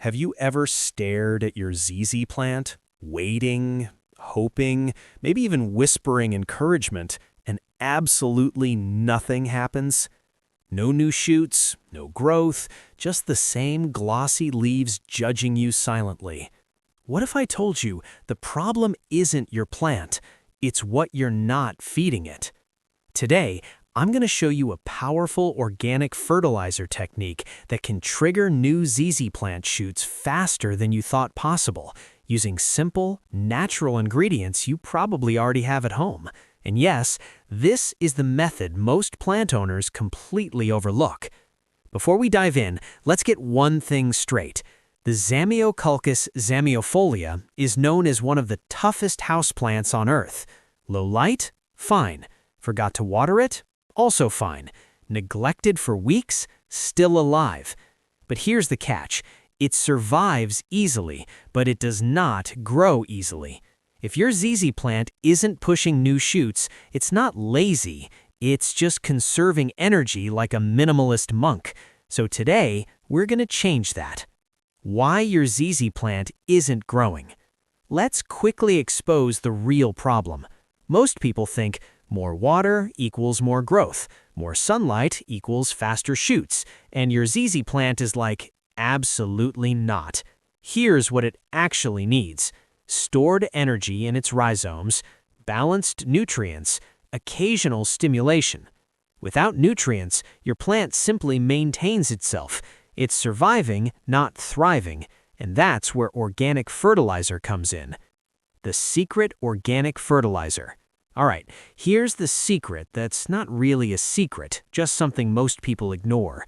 Have you ever stared at your ZZ plant, waiting, hoping, maybe even whispering encouragement, and absolutely nothing happens? No new shoots, no growth, just the same glossy leaves judging you silently. What if I told you the problem isn't your plant, it's what you're not feeding it? Today, I'm going to show you a powerful organic fertilizer technique that can trigger new ZZ plant shoots faster than you thought possible, using simple, natural ingredients you probably already have at home. And yes, this is the method most plant owners completely overlook. Before we dive in, let's get one thing straight. The Zamioculcas zamiofolia is known as one of the toughest houseplants on Earth. Low light? Fine. Forgot to water it? Also fine. Neglected for weeks? Still alive. But here's the catch. It survives easily, but it does not grow easily. If your ZZ plant isn't pushing new shoots, it's not lazy. It's just conserving energy like a minimalist monk. So today, we're going to change that. Why your ZZ plant isn't growing. Let's quickly expose the real problem. Most people think more water equals more growth, more sunlight equals faster shoots, and your ZZ plant is like, absolutely not. Here's what it actually needs: stored energy in its rhizomes, balanced nutrients, occasional stimulation. Without nutrients, your plant simply maintains itself. It's surviving, not thriving, and that's where organic fertilizer comes in. The secret organic fertilizer. All right, here's the secret that's not really a secret, just something most people ignore.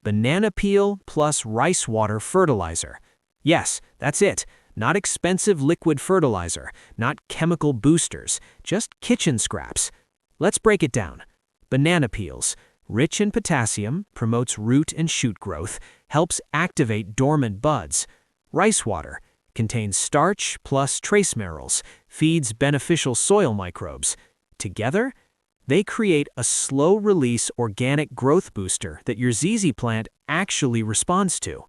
Banana peel plus rice water fertilizer. Yes, that's it. Not expensive liquid fertilizer, not chemical boosters, just kitchen scraps. Let's break it down. Banana peels. Rich in potassium, promotes root and shoot growth, helps activate dormant buds. Rice water. Contains starch plus trace minerals, feeds beneficial soil microbes. Together, they create a slow-release organic growth booster that your ZZ plant actually responds to.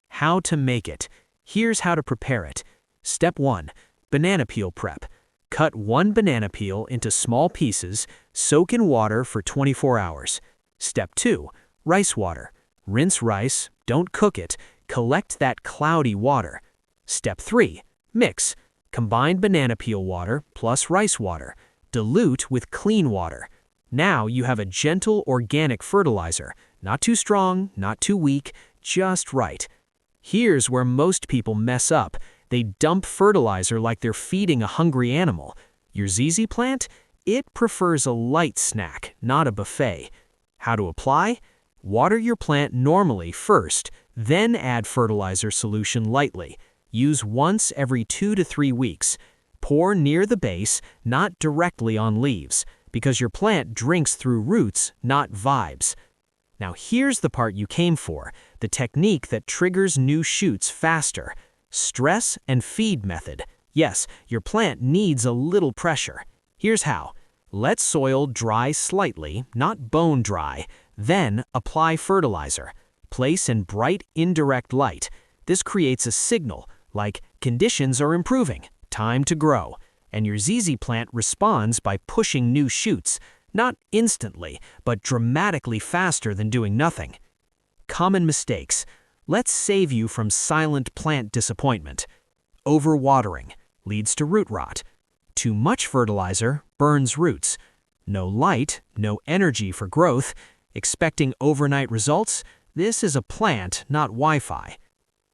How to make it. Here's how to prepare it. Step 1. Banana peel prep. Cut one banana peel into small pieces, soak in water for 24 hours. Step 2. Rice water. Rinse rice, don't cook it, collect that cloudy water. Step 3. Mix. Combine banana peel water plus rice water. Dilute with clean water. Now you have a gentle organic fertilizer. Not too strong, not too weak, just right. Here's where most people mess up. They dump fertilizer like they're feeding a hungry animal. Your ZZ plant? It prefers a light snack, not a buffet. How to apply? Water your plant normally first, then add fertilizer solution lightly. Use once every 2 to 3 weeks. Pour near the base, not directly on leaves, because your plant drinks through roots, not vibes. Now here's the part you came for, the technique that triggers new shoots faster. Stress and feed method. Yes, your plant needs a little pressure. Here's how. Let soil dry slightly, not bone dry. Then apply fertilizer. Place in bright indirect light. This creates a signal, like conditions are improving, time to grow. And your ZZ plant responds by pushing new shoots, not instantly, but dramatically faster than doing nothing. Common mistakes. Let's save you from silent plant disappointment. Overwatering leads to root rot. Too much fertilizer burns roots. No light, no energy for growth. Expecting overnight results? This is a plant, not Wi-Fi.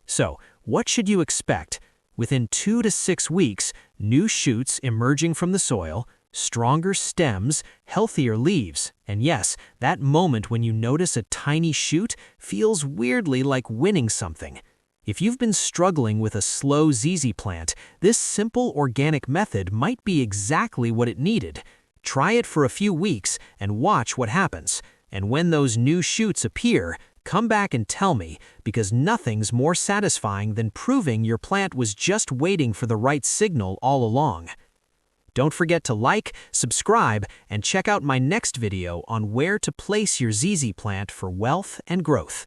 So, what should you expect? Within 2 to 6 weeks, new shoots emerging from the soil, stronger stems, healthier leaves, and yes, that moment when you notice a tiny shoot feels weirdly like winning something. If you've been struggling with a slow ZZ plant, this simple organic method might be exactly what it needed. Try it for a few weeks and watch what happens. And when those new shoots appear, come back and tell me, because nothing's more satisfying than proving your plant was just waiting for the right signal all along. Don't forget to like, subscribe, and check out my next video on where to place your ZZ plant for wealth and growth.